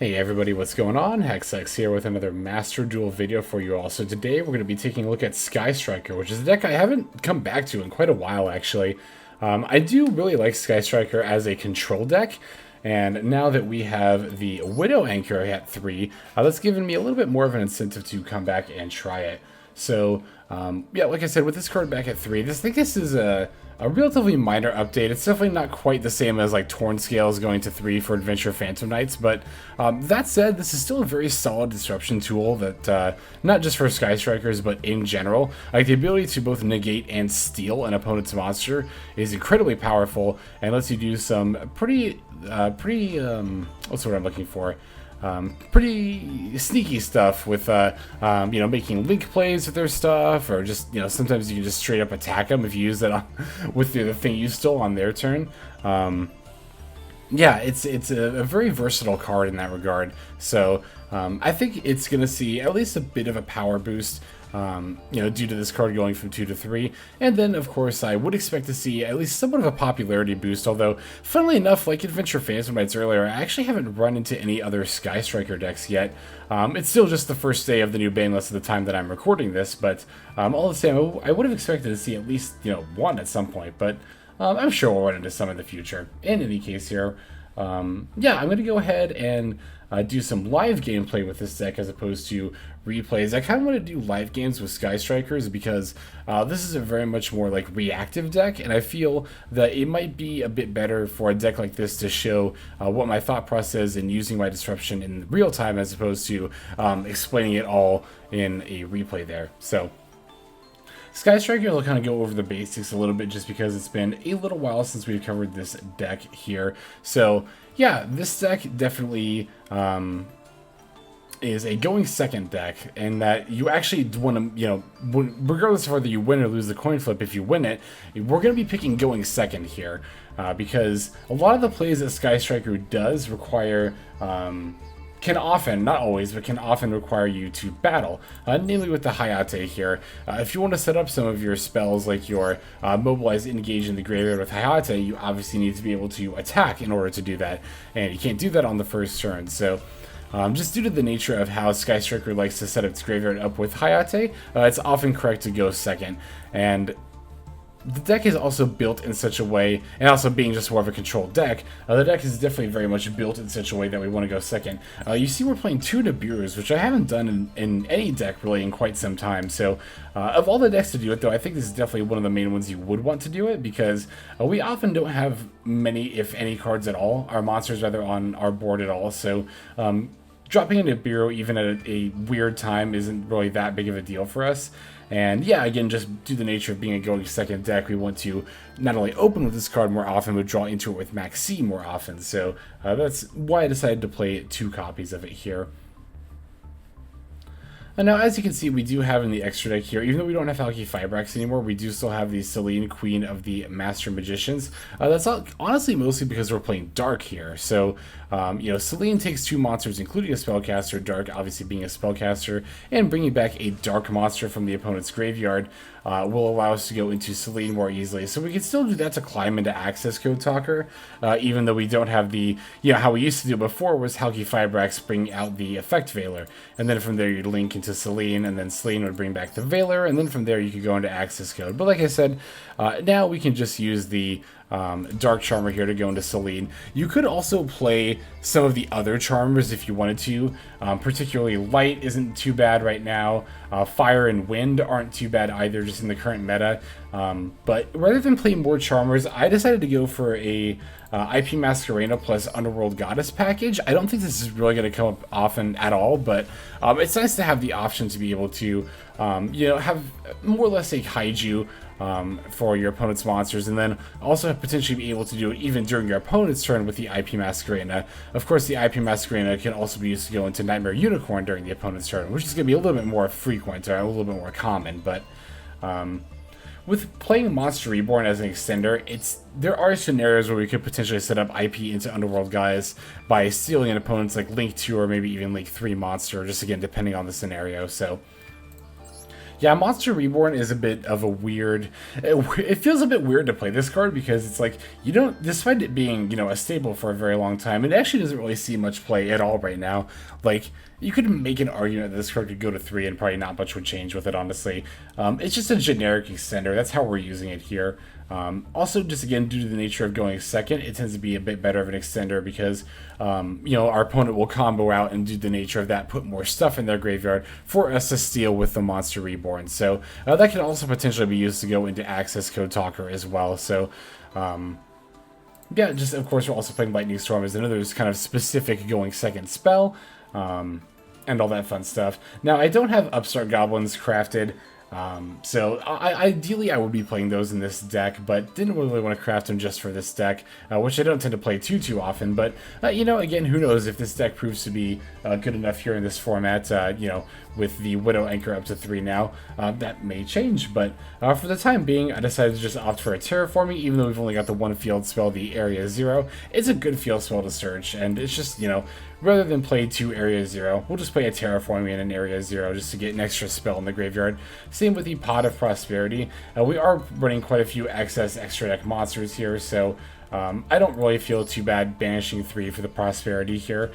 Hey everybody, what's going on? Hexx here with another Master Duel video for you all. So today we're going to be taking a look at Sky Striker, which is a deck I haven't come back to in quite a while actually. I do really like Sky Striker as a control deck, and now that we have the Widow Anchor at 3, that's given me a little bit more of an incentive to come back and try it. So yeah, like I said, with this card back at 3, I think this is a relatively minor update. It's definitely not quite the same as like Torn Scales going to 3 for Adventure Phantom Knights, but that said, this is still a very solid disruption tool that, not just for Sky Strikers, but in general, like the ability to both negate and steal an opponent's monster is incredibly powerful and lets you do some pretty, what's the word I'm looking for? Pretty sneaky stuff with, you know, making link plays with their stuff, or just, you know, sometimes you can just straight up attack them if you use that on, with the thing you stole on their turn. Yeah, it's a very versatile card in that regard. So I think it's going to see at least a bit of a power boost, you know, due to this card going from 2 to 3. And then, of course, I would expect to see at least somewhat of a popularity boost, although, funnily enough, like Adventure Phantom Knights earlier, I actually haven't run into any other Sky Striker decks yet. It's still just the first day of the new ban list at the time that I'm recording this, but all the same, I would have expected to see at least, you know, one at some point, but I'm sure we'll run into some in the future. In any case here, yeah, I'm going to go ahead and do some live gameplay with this deck as opposed to replays. I kind of want to do live games with Sky Strikers because this is a very much more like reactive deck, and I feel that it might be a bit better for a deck like this to show what my thought process is in using my disruption in real time as opposed to explaining it all in a replay there. So Sky Striker will kind of go over the basics a little bit just because it's been a little while since we've covered this deck here. So yeah, this deck definitely is a going second deck, and that you actually want to, you know, regardless of whether you win or lose the coin flip, if you win it, we're going to be picking going second here because a lot of the plays that Sky Striker does require can often, not always, but can often require you to battle, namely with the Hayate here. If you want to set up some of your spells like your Mobilize, Engage in the Graveyard with Hayate, you obviously need to be able to attack in order to do that, and you can't do that on the first turn. So just due to the nature of how Sky Striker likes to set its graveyard up with Hayate, it's often correct to go second. And the deck is also built in such a way, and also being just more of a controlled deck, the deck is definitely very much built in such a way that we want to go second. You see we're playing 2 Nibirus, which I haven't done in any deck really in quite some time. So of all the decks to do it, though, I think this is definitely one of the main ones you would want to do it, because we often don't have many, if any, cards at all, our monsters rather, on our board at all. So dropping a Nibiru even at a weird time isn't really that big of a deal for us. And yeah, again, just due to the nature of being a going second deck, we want to not only open with this card more often, but draw into it with Maxx more often. So that's why I decided to play 2 copies of it here. And now, as you can see, we do have in the extra deck here, even though we don't have Halki Fibrax anymore, we do still have the Selene, Queen of the Master Magicians. That's honestly mostly because we're playing Dark here. So, you know, Selene takes 2 monsters, including a Spellcaster, Dark obviously being a Spellcaster, and bringing back a Dark monster from the opponent's graveyard will allow us to go into Selene more easily. So we can still do that to climb into Access Code Talker, even though we don't have the, you know, how we used to do before was Halki Fibrax bring out the Effect Veiler, and then from there you'd link into Selene, and then Selene would bring back the Veiler, and then from there you could go into Access Code. But like I said, now we can just use the Dark Charmer here to go into Selene. You could also play some of the other Charmers if you wanted to, particularly Light isn't too bad right now, Fire and Wind aren't too bad either, just in the current meta, but rather than play more Charmers, I decided to go for a IP Masquerana plus Underworld Goddess package. I don't think this is really going to come up often at all, but it's nice to have the option to be able to, you know, have more or less a kaiju for your opponent's monsters, and then also potentially be able to do it even during your opponent's turn with the IP Masquerana. Of course, the IP Masquerana can also be used to go into Nightmare Unicorn during the opponent's turn, which is going to be a little bit more frequent, or a little bit more common, but with playing Monster Reborn as an extender, there are scenarios where we could potentially set up IP into Underworld guys by stealing an opponent's like Link 2 or maybe even Link 3 monster, just again depending on the scenario. So Yeah, Monster Reborn is a bit of a weird... It feels a bit weird to play this card because it's like, you don't... Despite it being, you know, a staple for a very long time, it actually doesn't really see much play at all right now. Like, you could make an argument that this card could go to 3 and probably not much would change with it, honestly. It's just a generic extender. That's how we're using it here. Also, just again, due to the nature of going second, it tends to be a bit better of an extender because, you know, our opponent will combo out and, due to the nature of that, put more stuff in their graveyard for us to steal with the Monster Reborn. So that can also potentially be used to go into Access Code Talker as well. So, yeah, just of course we're also playing Lightning Storm as another kind of specific going second spell, and all that fun stuff. Now, I don't have Upstart Goblins crafted. So ideally I would be playing those in this deck, but didn't really want to craft them just for this deck, which I don't tend to play too often. But, you know, again, who knows if this deck proves to be good enough here in this format, you know, with the Widow Anchor up to 3 now, that may change. But for the time being, I decided to just opt for a Terraforming, even though we've only got the one field spell, the Area 0. It's a good field spell to search, and it's just, you know, rather than play 2 Area 0, we'll just play a Terraforming and an Area 0 just to get an extra spell in the graveyard. Same with the Pot of Prosperity. We are running quite a few excess extra deck monsters here, so I don't really feel too bad banishing 3 for the Prosperity here.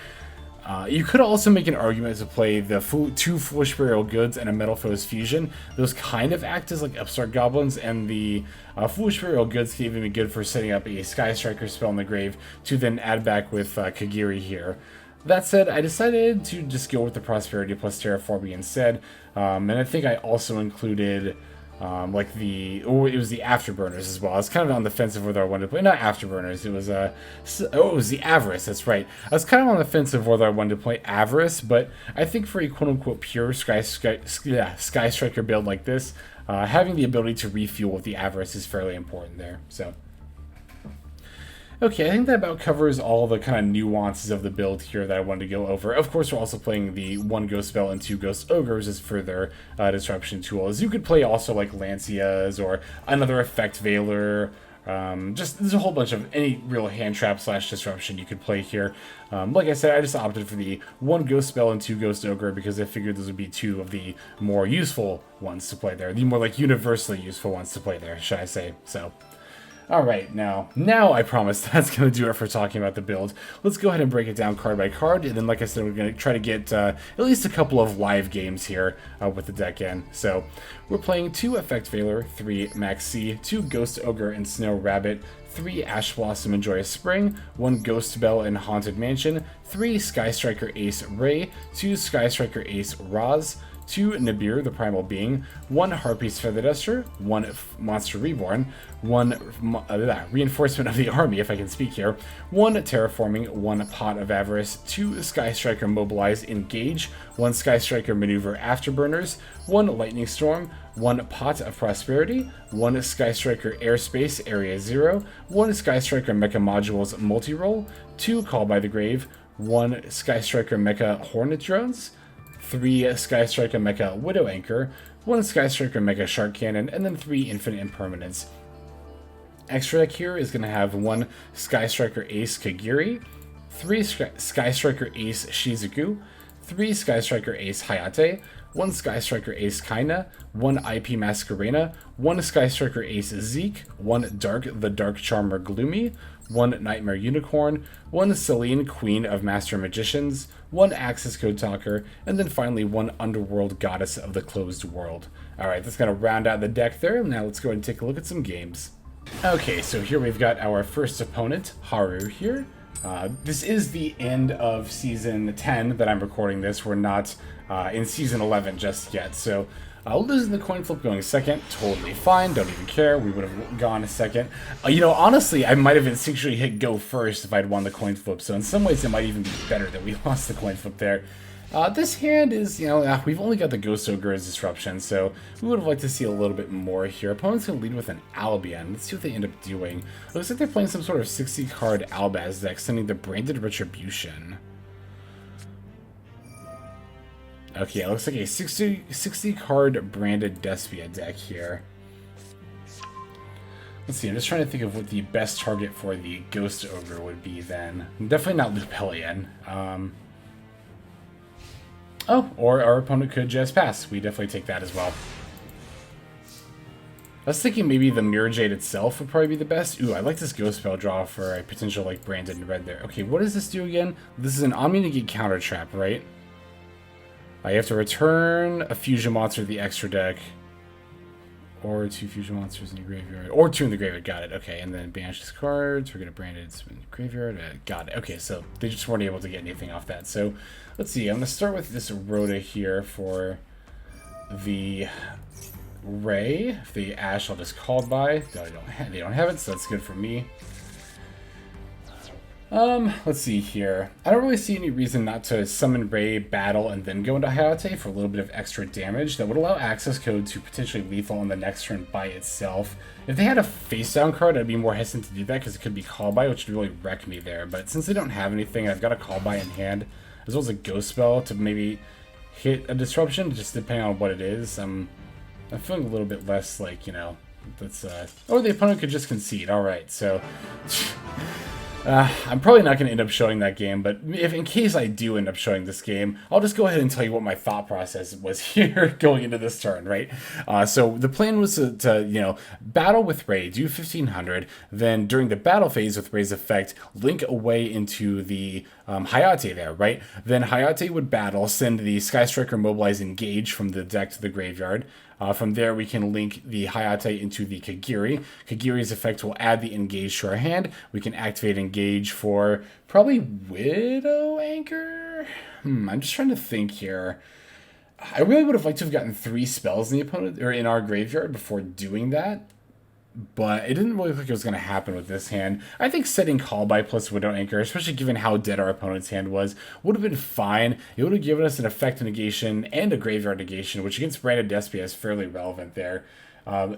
You could also make an argument to play the 2 Foolish Burial Goods and a Metal Foes Fusion. Those kind of act as like Upstart Goblins, and the Foolish Burial Goods can even be good for setting up a Sky Striker spell in the grave to then add back with Kagari here. That said, I decided to just go with the Prosperity plus Terraforming instead, and I think I also included like it was the Afterburners as well. I was kind of on the fence of whether I wanted to play, not Afterburners, it was it was the Avarice, that's right. I was kind of on the fence of whether I wanted to play Avarice, but I think for a quote-unquote pure Sky Striker build like this, having the ability to refuel with the Avarice is fairly important there, so... Okay, I think that about covers all the kind of nuances of the build here that I wanted to go over. Of course, we're also playing the 1 Ghost Belle and 2 Ghost Ogres as further disruption tools. You could play also like Lancias or another Effect Veiler. Just there's a whole bunch of any real hand trap / disruption you could play here. Like I said, I just opted for the 1 Ghost Belle and 2 Ghost Ogre because I figured those would be 2 of the more useful ones to play there. The more like universally useful ones to play there, should I say. So... Alright, now I promise that's going to do it for talking about the build. Let's go ahead and break it down card by card, and then like I said, we're going to try to get at least a couple of live games here with the deck in. So, we're playing 2 Effect Veiler, 3 Maxx, 2 Ghost Ogre and Snow Rabbit, 3 Ash Blossom and Joyous Spring, 1 Ghost Belle and Haunted Mansion, 3 Sky Striker Ace Raye, 2 Sky Striker Ace Roze, 2 Nibiru, the Primal Being, 1 Harpie's Feather Duster, 1 Monster Reborn, 1 Reinforcement of the Army, if I can speak here, 1 Terraforming, 1 Pot of Avarice, 2 Sky Striker Mobilize Engage, 1 Sky Striker Maneuver Afterburners, 1 Lightning Storm, 1 Pot of Prosperity, 1 Sky Striker Airspace Area 0, 1 Sky Striker Mecha Modules Multirole, 2 Call by the Grave, 1 Sky Striker Mecha Hornet Drones, 3 Sky Striker Mecha Widow Anchor, 1 Sky Striker Mecha Shark Cannon, and then 3 Infinite Impermanence. Extra deck here is going to have 1 Sky Striker Ace Kagari, 3 Sky Striker Ace Shizuku, 3 Sky Striker Ace Hayate, 1 Sky Striker Ace Kaina, 1 IP Masquerana, 1 Sky Striker Ace Zeke, 1 the Dark Charmer Gloomy, 1 Nightmare Unicorn, 1 Selene Queen of Master Magicians, 1 Access Code Talker, and then finally 1 Underworld Goddess of the Closed World. Alright, that's going to round out the deck there. Now let's go ahead and take a look at some games. Okay, so here we've got our first opponent, Haru here. This is the end of Season 10 that I'm recording this. We're not in Season 11 just yet, so losing the coin flip going second, totally fine, don't even care, we would have gone a second. You know, honestly, I might have instinctually hit go first if I'd won the coin flip, so in some ways it might even be better that we lost the coin flip there. This hand is, you know, we've only got the Ghost Ogre as disruption, so we would have liked to see a little bit more here. Opponent's going to lead with an Albion. Let's see what they end up doing. Looks like they're playing some sort of 60-card Albaz deck, sending the Branded Retribution. Okay, it looks like a 60-card Branded Despia deck here. Let's see, I'm just trying to think of what the best target for the Ghost Ogre would be then. Definitely not Lupelian. Oh, or our opponent could just pass. We definitely take that as well. I was thinking maybe the Mirror Jade itself would probably be the best. Ooh, I like this Ghost Spell draw for a potential, like, branded red there. Okay, what does this do again? This is an Omni-Negate counter trap, right? You have to return a fusion monster to the extra deck. Or 2 fusion monsters in the graveyard. Or 2 in the graveyard, got it. Okay, and then banish these cards. We're going to brand it in the graveyard. Got it. Okay, so they just weren't able to get anything off that. So, let's see. I'm going to start with this Rhoda here for the Raye. If the Ash, I'll just called by. They don't have it, so that's good for me. Let's see here. I don't really see any reason not to summon Raye, battle, and then go into Hayate for a little bit of extra damage. That would allow access code to potentially lethal on the next turn by itself. If they had a face-down card, I'd be more hesitant to do that because it could be call by, which would really wreck me there. But since they don't have anything, I've got a call by in hand, as well as a ghost spell to maybe hit a disruption, just depending on what it is. I'm feeling a little bit less like, you know, that's, or the opponent could just concede. Alright, so... I'm probably not going to end up showing that game, but if in case I do end up showing this game, I'll just go ahead and tell you what my thought process was here going into this turn, right? So the plan was to, you know, battle with Raye, do 1500, then during the battle phase with Raye's effect, link away into the Hayate there, right? Then Hayate would battle, send the Sky Striker Mobilize Engage from the deck to the graveyard. From there, we can link the Hayate into the Kagari. Kagari's effect will add the Engage to our hand. We can activate Engage for probably Widow Anchor? I'm just trying to think here. I really would have liked to have gotten 3 spells in the opponent or in our graveyard before doing that. But it didn't really look like it was going to happen with this hand. I think setting Call by plus Widow Anchor, especially given how dead our opponent's hand was, would have been fine. It would have given us an effect negation and a graveyard negation, which against Branded Despia is fairly relevant there.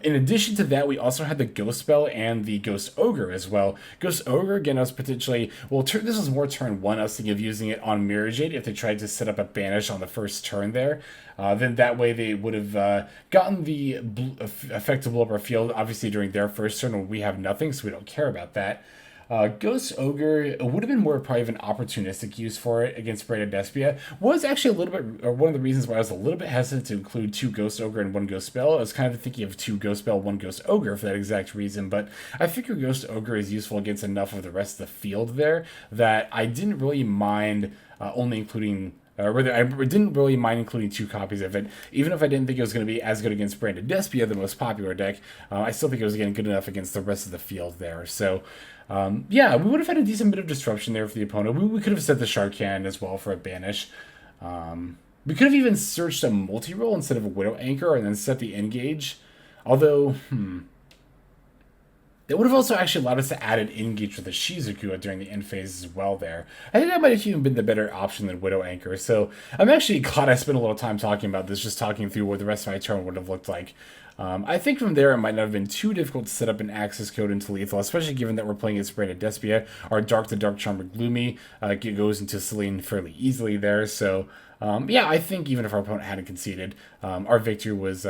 In addition to that, we also had the Ghost Spell and the Ghost Ogre as well. Ghost Ogre, again, I was potentially... Well, this was more turn 1. I was thinking of using it on Mirror Jade if they tried to set up a banish on the first turn there. Then that way they would have gotten the effect to blow up our field, obviously during their first turn when we have nothing, so we don't care about that. Ghost Ogre would have been more probably of an opportunistic use for it against Branded Despia. Was actually a little bit, or one of the reasons why I was a little bit hesitant to include 2 Ghost Ogre and 1 Ghost Spell. I was kind of thinking of 2 Ghost Spell, 1 Ghost Ogre for that exact reason, but I figure Ghost Ogre is useful against enough of the rest of the field there that I didn't really mind only including... Rather, I didn't really mind including 2 copies of it. Even if I didn't think it was going to be as good against Branded Despia, the most popular deck, I still think it was getting good enough against the rest of the field there. So, yeah, we would have had a decent bit of disruption there for the opponent. We could have set the Shark Cannon as well for a banish. We could have even searched a Multirole instead of a Widow Anchor and then set the Engage. Although, It would have also actually allowed us to add an Engage with a Shizuku during the end phase as well there. I think that might have even been the better option than Widow Anchor. So I'm actually glad I spent a little time talking about this, just talking through what the rest of my turn would have looked like. I think from there it might not have been too difficult to set up an access code into lethal, especially given that we're playing against Branded Despia. Our Dark the Dark Charmer Gloomy goes into Celine fairly easily there. So yeah, I think even if our opponent hadn't conceded, our victory was...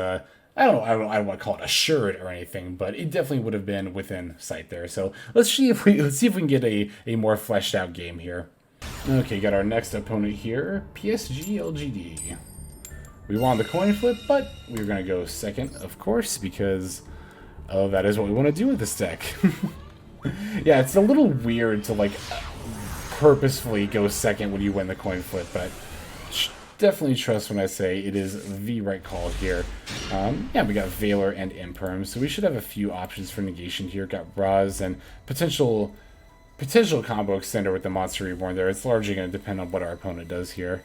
I don't want to call it assured or anything, but it definitely would have been within sight there. So let's see if we can get a more fleshed out game here. Okay, got our next opponent here, PSG LGD. We won the coin flip, but we're gonna go second, of course, because that is what we want to do with this deck. Yeah, it's a little weird to like purposefully go second when you win the coin flip, but definitely trust when I say it is the right call here. Yeah, we got Valor and Imperm, so we should have a few options for negation here. Got Roze and potential combo extender with the Monster Reborn there. It's largely going to depend on what our opponent does here.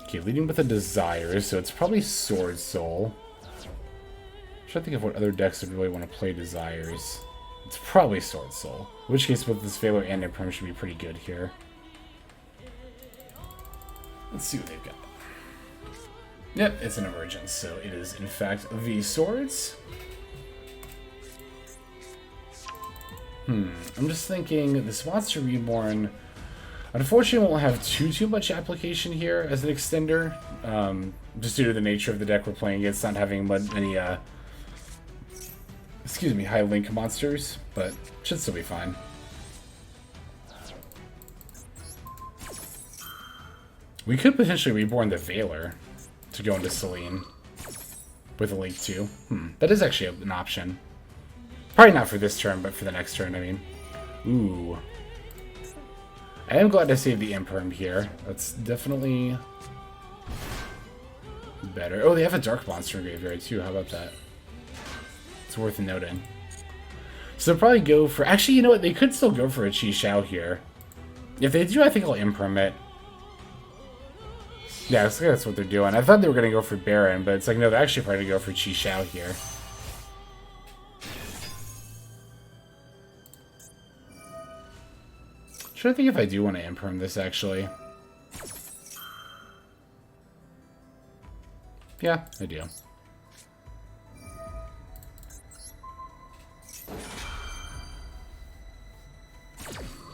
Okay, leading with a Desire, so it's probably Sword Soul. I'm trying to think of what other decks would really want to play Desires. It's probably Sword Soul, in which case both this Valor and Imperm should be pretty good here. Let's see what they've got. Yep, it's an emergence, so it is in fact the Swords. I'm just thinking this Monster Reborn unfortunately won't have too much application here as an extender. Just due to the nature of the deck we're playing against, not having many high link monsters, but should still be fine. We could potentially Reborn the Valor to go into Celine. with a link too. That is actually an option. Probably not for this turn, but for the next turn, I mean. Ooh. I am glad to save the Imperm here. That's definitely better. Oh, they have a Dark Monster in Graveyard too. How about that? It's worth noting. So they'll probably go for... Actually, you know what? They could still go for a Chi Xiao here. If they do, I think I'll Imperm it. Yeah, that's what they're doing. I thought they were going to go for Baron, but it's like, no, they're actually probably going to go for Chi Xiao here. Trying to think if I do want to Imperm this, actually. Yeah, I do.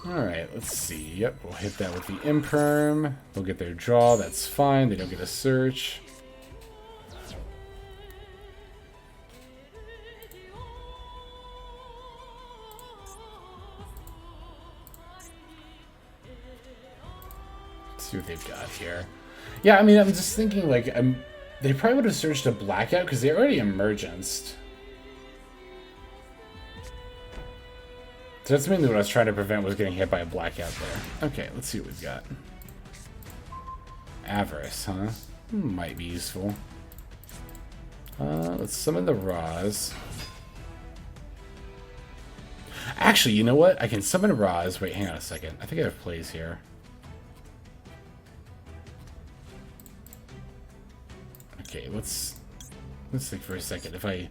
Alright, let's see. Yep, we'll hit that with the Imperm. We'll get their draw, that's fine. They don't get a search. Let's see what they've got here. Yeah, I mean, I'm just thinking, like, they probably would have searched a Blackout because they already Emergenced. So that's mainly what I was trying to prevent, was getting hit by a Blackout there. Okay, let's see what we've got. Avarice, huh? Might be useful. Let's summon the Roze. Actually, you know what? I can summon Roze. Wait, hang on a second. I think I have plays here. Okay, let's think for a second. If I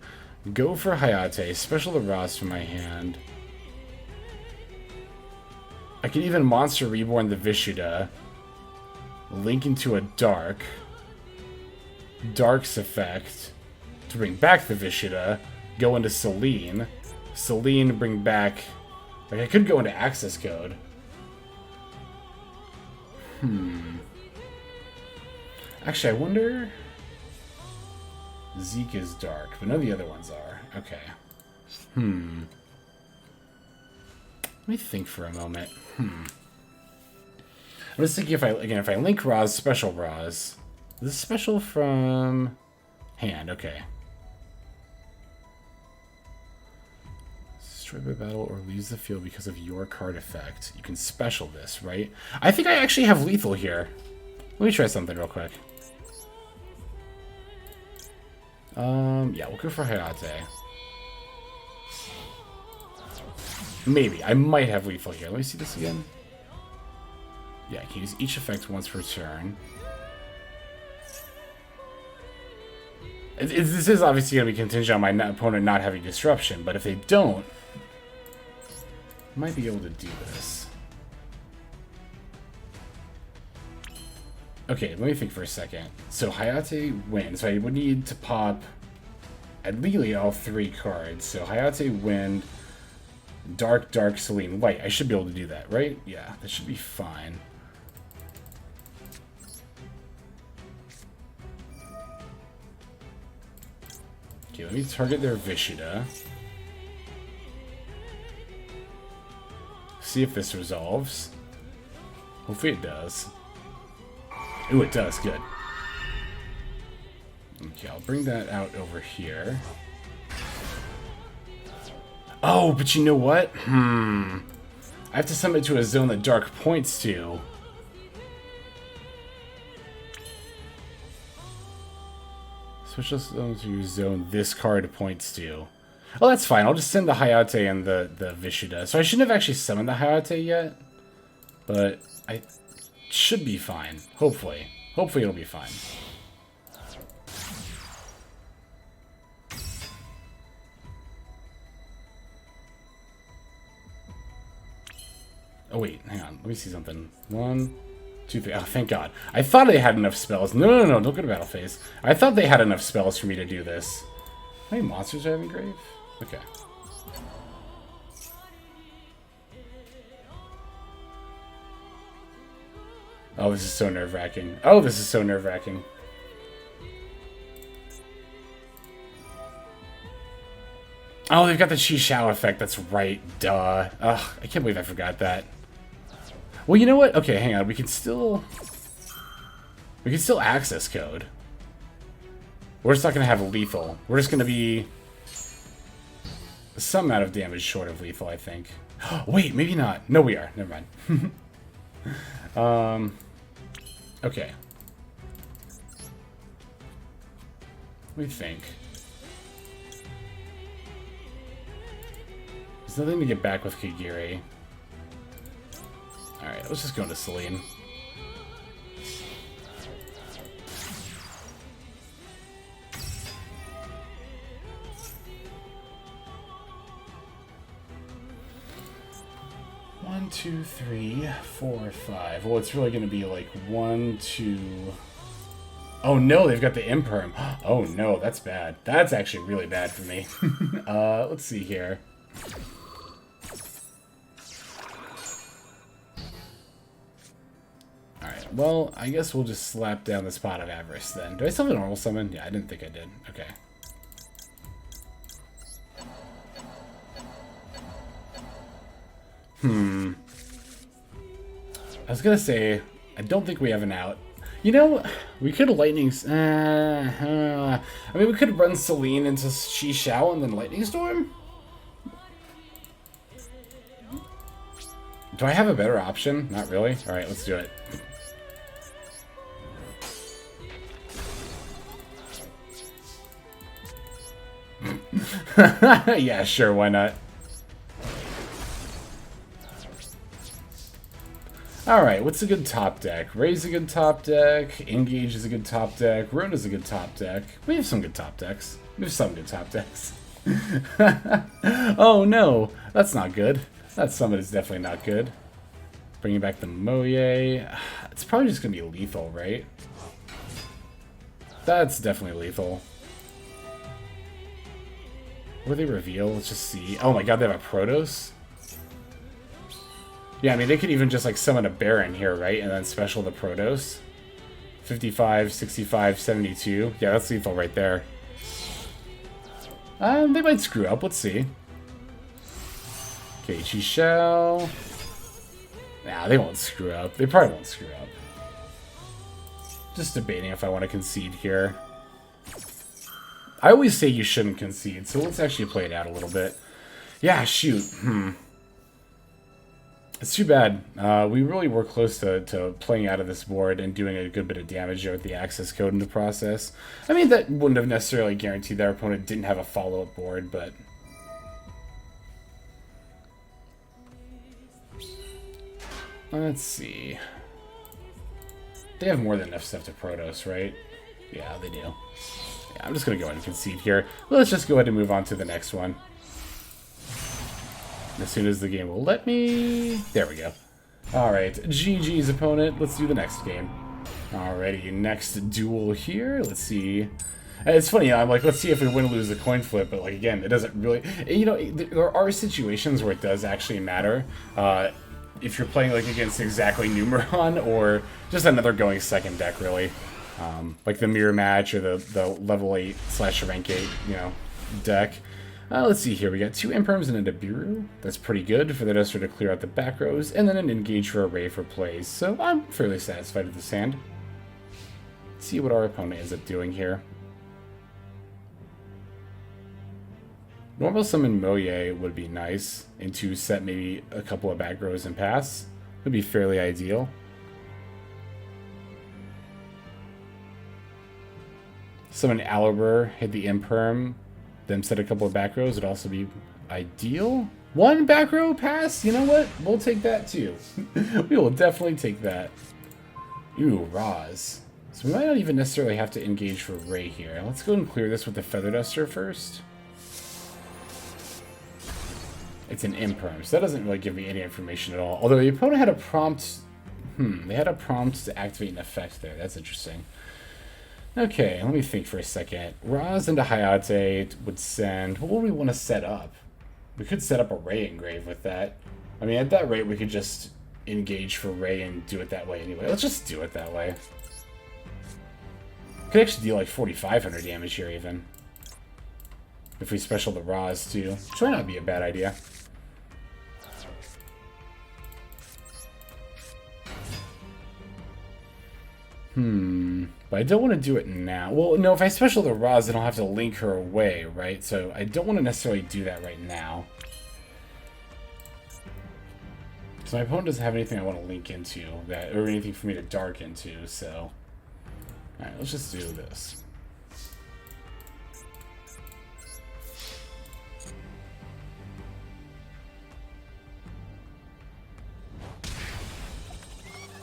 go for Hayate, special the Roze from my hand... I can even Monster Reborn the Vishuda, link into a Dark's effect to bring back the Vishuda, go into Selene, bring back... Like, I could go into Access Code. Actually, I wonder... Zeke is dark, but none of the other ones are. Okay. Let me think for a moment. I'm just thinking if I link Roze, special Roze. This is special from hand, okay. Destroy by battle or leaves the field because of your card effect. You can special this, right? I think I actually have lethal here. Let me try something real quick. Yeah, we'll go for Hayate. Maybe. I might have lethal here. Let me see this again. Yeah, I can use each effect once per turn. This is obviously going to be contingent on my opponent not having disruption, but if they don't, I might be able to do this. Okay, let me think for a second. So Hayate wins, so I would need to pop ideally all 3 cards. So Hayate Wind, Dark, Selene, Light. I should be able to do that, right? Yeah, that should be fine. Okay, let me target their Vishuda. See if this resolves. Hopefully it does. Ooh, it does. Good. Okay, I'll bring that out over here. Oh, but you know what? I have to summon it to a zone that Dark points to. Special zone to zone this card points to. Oh, that's fine. I'll just send the Hayate and the Vishuda. So I shouldn't have actually summoned the Hayate yet. But I should be fine. Hopefully. Hopefully it'll be fine. Oh wait, hang on. Let me see something. 1, 2, 3. Oh, thank God. I thought they had enough spells. No, don't go to battle phase. I thought they had enough spells for me to do this. How many monsters do I have in grave? Okay. Oh, this is so nerve-wracking. Oh, this is so nerve-wracking. Oh, they've got the Chi Xiao effect. That's right. Duh. Ugh, I can't believe I forgot that. Well, you know what? Okay, hang on. We can still access code. We're just not going to have lethal. We're just going to be some amount of damage short of lethal, I think. Wait, maybe not. No, we are. Never mind. Okay. Let me think. There's nothing to get back with Kagari. Alright, let's just go into Celine. One, two, three, 4, 5. Well, it's really going to be like 1, 2... Oh no, they've got the Imperm. Oh no, that's bad. That's actually really bad for me. Let's see here. Alright, well, I guess we'll just slap down this Pot of Avarice then. Do I still have a normal summon? Yeah, I didn't think I did. Okay. I was gonna say, I don't think we have an out. You know, we could Lightning... I mean, we could run Celine into Shishao and then Lightning Storm? Do I have a better option? Not really. Alright, let's do it. Yeah, sure, why not? Alright, what's a good top deck? Raye's a good top deck, Engage is a good top deck, Rona's a good top deck. We have some good top decks. We have some good top decks. Oh no, that's not good. That summon is definitely not good. Bringing back the Moye. It's probably just going to be lethal, right? That's definitely lethal. What do they reveal? Let's just see. Oh my god, they have a Protos? Yeah, I mean, they could even just, like, summon a Baron here, right? And then special the Protos. 55, 65, 72. Yeah, that's lethal right there. They might screw up. Let's see. Okay, Shishao. Nah, they won't screw up. They probably won't screw up. Just debating if I want to concede here. I always say you shouldn't concede, so let's actually play it out a little bit. Yeah, shoot. It's too bad. We really were close to playing out of this board and doing a good bit of damage there with the access code in the process. I mean, that wouldn't have necessarily guaranteed that our opponent didn't have a follow-up board, but... Let's see. They have more than enough stuff to Protos, right? Yeah, they do. Yeah, I'm just going to go ahead and concede here. Let's just go ahead and move on to the next one. As soon as the game will let me... There we go. Alright, GG's opponent. Let's do the next game. Alrighty, next duel here. Let's see. And it's funny, I'm like, let's see if we win or lose the coin flip, but like, again, it doesn't really... You know, there are situations where it does actually matter. If you're playing like against exactly Numeron or just another going second deck, really. Like the mirror match or the level 8/rank 8, you know, deck. Let's see here. We got 2 Imperms and a Nibiru. That's pretty good for the Duster to clear out the back rows, and then an Engage for a Raye for plays. So I'm fairly satisfied with this hand. Let's see what our opponent ends up doing here. Normal summon Moye would be nice, and to set maybe a couple of back rows and pass. Would be fairly ideal. Summon Alibur, hit the Imperm, then set a couple of back rows would also be ideal. 1 back row pass? You know what? We'll take that too. We will definitely take that. Ooh, Roze. So we might not even necessarily have to engage for Raye here. Let's go and clear this with the Feather Duster first. It's an Imperm, so that doesn't really give me any information at all. Although the opponent had a prompt... they had a prompt to activate an effect there. That's interesting. Okay, let me think for a second. Roze into Hayate would send... What would we want to set up? We could set up a Raye engrave with that. I mean, at that rate, we could just engage for Raye and do it that way anyway. Let's just do it that way. Could actually deal like 4,500 damage here, even. If we special the Roze, too. Which might not be a bad idea. But I don't want to do it now. Well, no, if I special the Roze, then I'll have to link her away, right? So I don't want to necessarily do that right now. So my opponent doesn't have anything I want to link into, that, or anything for me to dark into, so... Alright, let's just do this.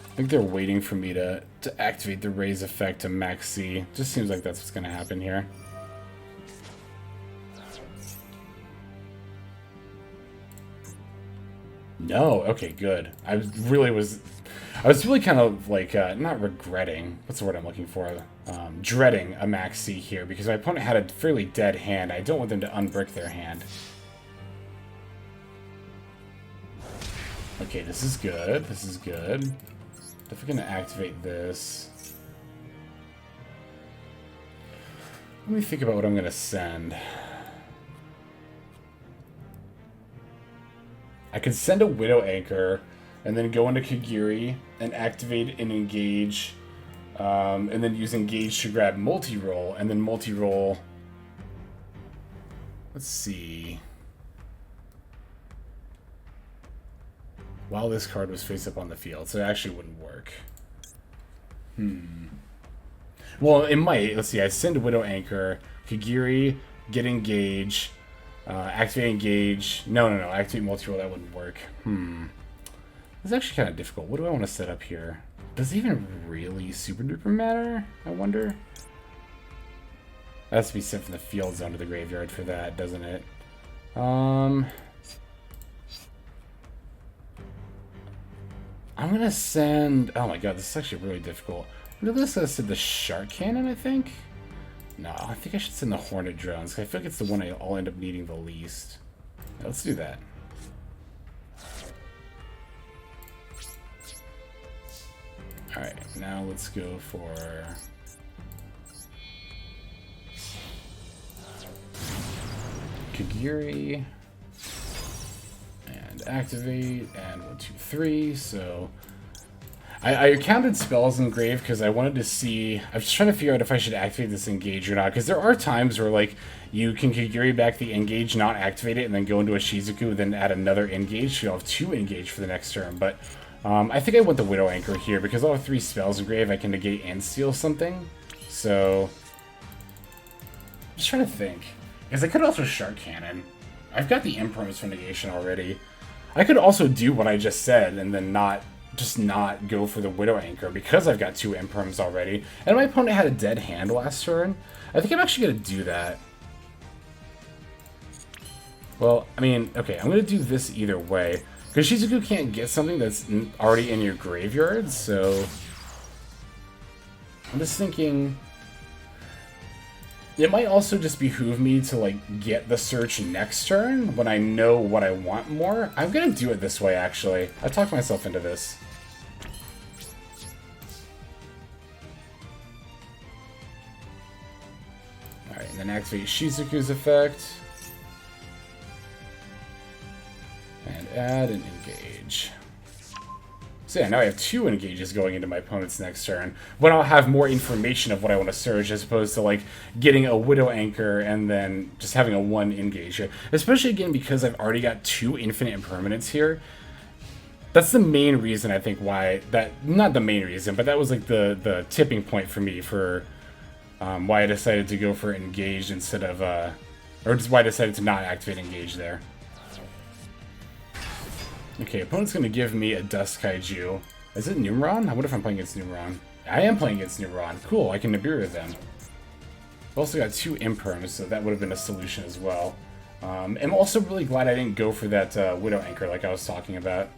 I think they're waiting for me to activate the Raye's effect to max C. Just seems like that's what's going to happen here. No, okay, good. I was really kind of like, not regretting, what's the word I'm looking for? Dreading a max C here, because my opponent had a fairly dead hand. I don't want them to unbrick their hand. Okay, this is good, this is good. If we're gonna activate this, let me think about what I'm gonna send. I could send a Widow Anchor and then go into Kagari and activate and engage, and then use engage to grab Multirole, and then Multirole. Let's see. While this card was face up on the field, so it actually wouldn't work. Well, it might. Let's see. I send a Widow Anchor, Kagari, get engage, activate engage. No. Activate Multirole. That wouldn't work. It's actually kind of difficult. What do I want to set up here? Does it even really super duper matter? I wonder. That has to be sent from the field zone to the graveyard for that, doesn't it? I'm gonna send... Oh my god, this is actually really difficult. I'm gonna send the Shark Cannon, I think? No, I think I should send the Hornet drones, 'cause I feel like it's the one I'll end up needing the least. Yeah, let's do that. Alright, now let's go for... Kagari. And activate, and 1, 2, 3, so... I counted spells in Grave because I wanted to see... I was just trying to figure out if I should activate this engage or not, because there are times where, like, you can Kagari back the engage, not activate it, and then go into a Shizuku, then add another engage, so you'll have 2 engage for the next turn, but... I think I want the Widow Anchor here, because I'll have 3 spells in Grave, I can negate and steal something, so... I'm just trying to think. Because I could also Shark Cannon. I've got the Impermanence for negation already. I could also do what I just said, and then not go for the Widow Anchor, because I've got 2 Imperms already. And my opponent had a dead hand last turn. I think I'm actually going to do that. Well, I mean, okay, I'm going to do this either way. Because Shizuku can't get something that's already in your graveyard, so... I'm just thinking... It might also just behoove me to, like, get the search next turn when I know what I want more. I'm gonna do it this way, actually. I talked myself into this. Alright, and then activate Shizuku's effect. And add an engage. So yeah, now I have 2 engages going into my opponent's next turn, when I'll have more information of what I want to search, as opposed to, like, getting a Widow Anchor and then just having a 1 engage here. Especially, again, because I've already got 2 Infinite Impermanence here. That's the main reason, I think, why that... Not the main reason, but that was, like, the tipping point for me for why I decided to go for engage instead of... or just why I decided to not activate engage there. Okay, opponent's going to give me a Dust Kaiju. Is it Numeron? I wonder if I'm playing against Numeron. I am playing against Numeron. Cool, I can Nibiru them. I've also got 2 Imperms, so that would have been a solution as well. I'm also really glad I didn't go for that Widow Anchor like I was talking about.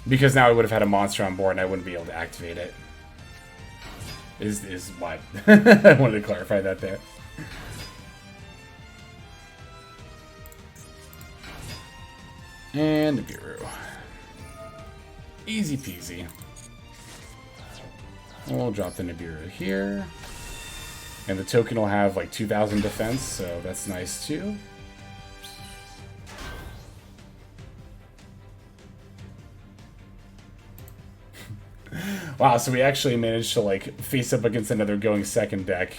Because now I would have had a monster on board and I wouldn't be able to activate it. Is why I wanted to clarify that there. And Nibiru. Easy peasy. We'll drop the Nibiru here. And the token will have like 2,000 defense, so that's nice too. Wow, so we actually managed to, like, face up against another going second deck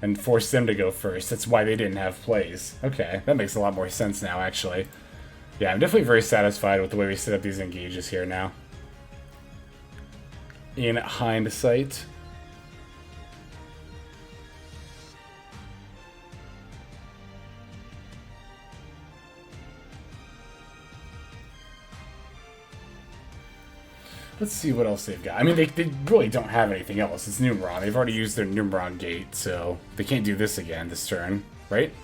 and force them to go first. That's why they didn't have plays. Okay, that makes a lot more sense now, actually. Yeah, I'm definitely very satisfied with the way we set up these engages here now. In hindsight. Let's see what else they've got. I mean, they really don't have anything else. It's Numeron. They've already used their Numeron gate, so they can't do this again this turn, right?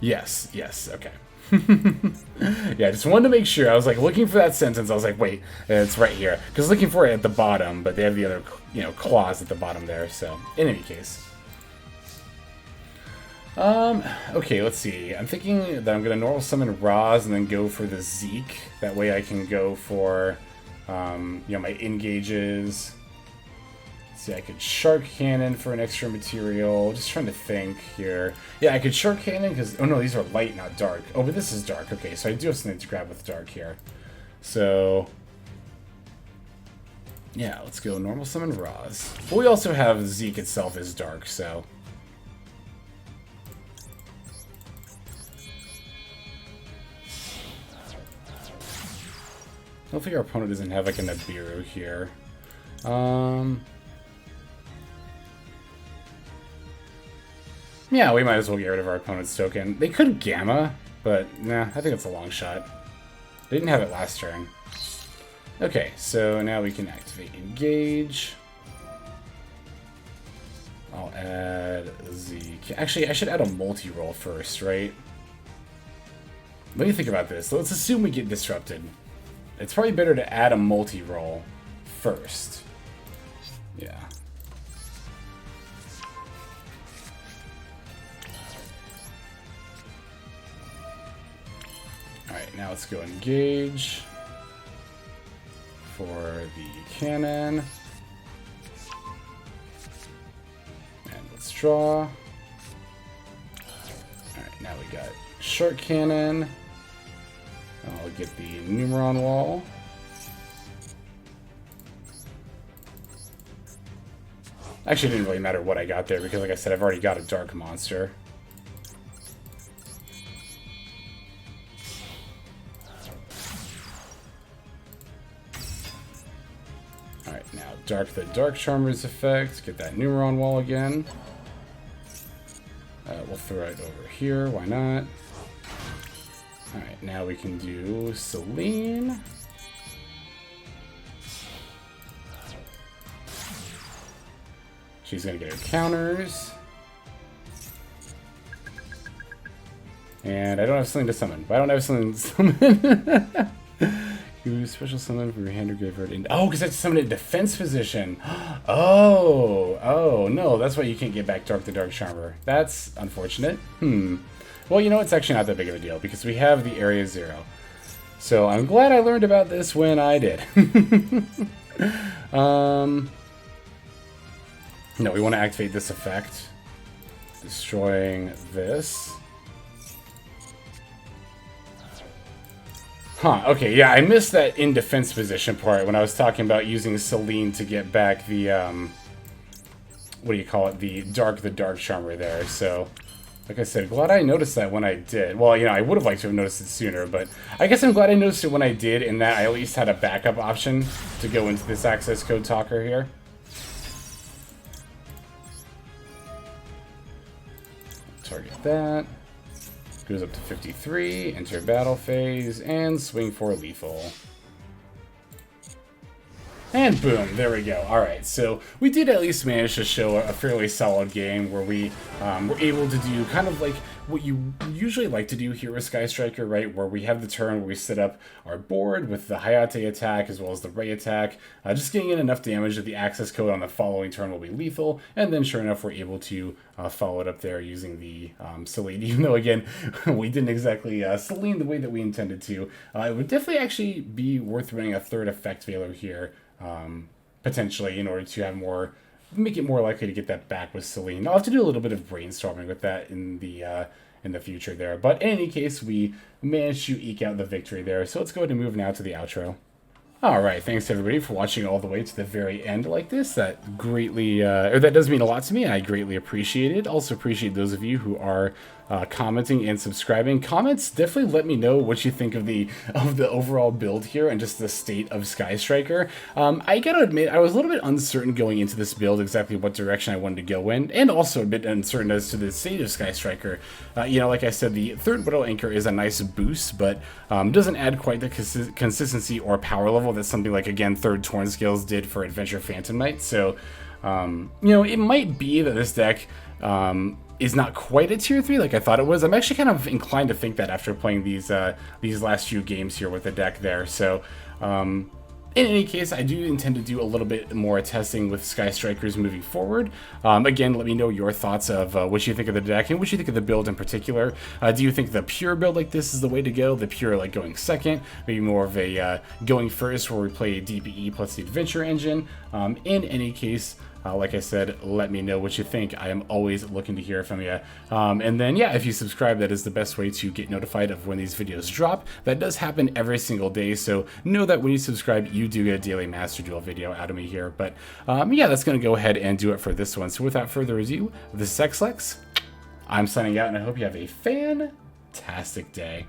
Yes, okay. Yeah, just wanted to make sure. I was like looking for that sentence. I was like, wait, it's right here. Because looking for it at the bottom, but they have the other, clause at the bottom there. So, in any case. Okay, let's see. I'm thinking that I'm going to normal summon Roze and then go for the Zeke. That way I can go for, my engages. Let's see, I could Shark Cannon for an extra material. Just trying to think here. Yeah, I could Shark Cannon because... Oh, no, these are light, not dark. Oh, but this is dark. Okay, so I do have something to grab with dark here. So... yeah, let's go normal summon Roze. But we also have Zeke itself as dark, so... hopefully our opponent doesn't have like a Nibiru here. Yeah, we might as well get rid of our opponent's token. They could Gamma, but nah, I think it's a long shot. They didn't have it last turn. Okay, so now we can activate Engage. I'll add Zeke. Actually, I should add a Multirole first, right? Let me think about this. Let's assume we get disrupted. It's probably better to add a Multirole first. Yeah. Alright, now let's go Engage for the cannon. And let's draw. Alright, now we got Shark Cannon. I'll get the Numeron wall. Actually, it didn't really matter what I got there because, like I said, I've already got a dark monster. Alright, now dark the Dark Charmer's effect. Get that Numeron wall again. We'll throw it over here. Why not? Alright, now we can do Selene. She's going to get her counters. And I don't have Selene to summon. Why don't I have Selene to summon? You special summon from your hand or graveyard. Oh, because I have to summon it in defense position. Oh, no, that's why you can't get back Dark the Dark Charmer. That's unfortunate. Well, it's actually not that big of a deal because we have the Area 0. So I'm glad I learned about this when I did. No, we want to activate this effect. Destroying this. Huh, okay, yeah, I missed that in defense position part when I was talking about using Selene to get back the, what do you call it, the Dark Charmer there, so... like I said, glad I noticed that when I did. Well, I would have liked to have noticed it sooner, but I guess I'm glad I noticed it when I did, in that I at least had a backup option to go into this access code talker here. Target that. Goes up to 53, enter battle phase, and swing for lethal. And boom, there we go. Alright, so we did at least manage to show a fairly solid game where we were able to do kind of like what you usually like to do here with Sky Striker, right? Where we have the turn where we set up our board with the Hayate attack as well as the Raye attack, just getting in enough damage that the access code on the following turn will be lethal, and then sure enough we're able to follow it up there using the Selene, even though again, we didn't exactly Selene the way that we intended to. It would definitely actually be worth running a third effect veiler here, potentially, in order to have more, make it more likely to get that back with Selene. I'll have to do a little bit of brainstorming with that in the future there. But in any case, we managed to eke out the victory there. So let's go ahead and move now to the outro. All right, thanks everybody for watching all the way to the very end like this. That greatly, or that does mean a lot to me. I greatly appreciate it. Also appreciate those of you who are commenting and subscribing. Comments definitely let me know what you think of the overall build here and just the state of Sky Striker. I gotta admit, I was a little bit uncertain going into this build exactly what direction I wanted to go in, and also a bit uncertain as to the state of Sky Striker. You know, like I said, the third Widow Anchor is a nice boost, but doesn't add quite the consistency or power level that something like, again, third Torn Scales did for Adventure Phantom Knight. So, you know, it might be that this deck is not quite a tier 3 like I thought it was. I'm actually kind of inclined to think that after playing these last few games here with the deck there. So, in any case, I do intend to do a little bit more testing with Sky Strikers moving forward. Again, let me know your thoughts of what you think of the deck and what you think of the build in particular. Do you think the pure build like this is the way to go? The pure like going second? Maybe more of a going first where we play DPE plus the Adventure Engine? In any case, like I said, let me know what you think. I am always looking to hear from you. And then, yeah, if you subscribe, that is the best way to get notified of when these videos drop. That does happen every single day, so know that when you subscribe, you do get a daily Master Duel video out of me here. But, yeah, that's going to go ahead and do it for this one. So without further ado, this is XLex. I'm signing out, and I hope you have a fantastic day.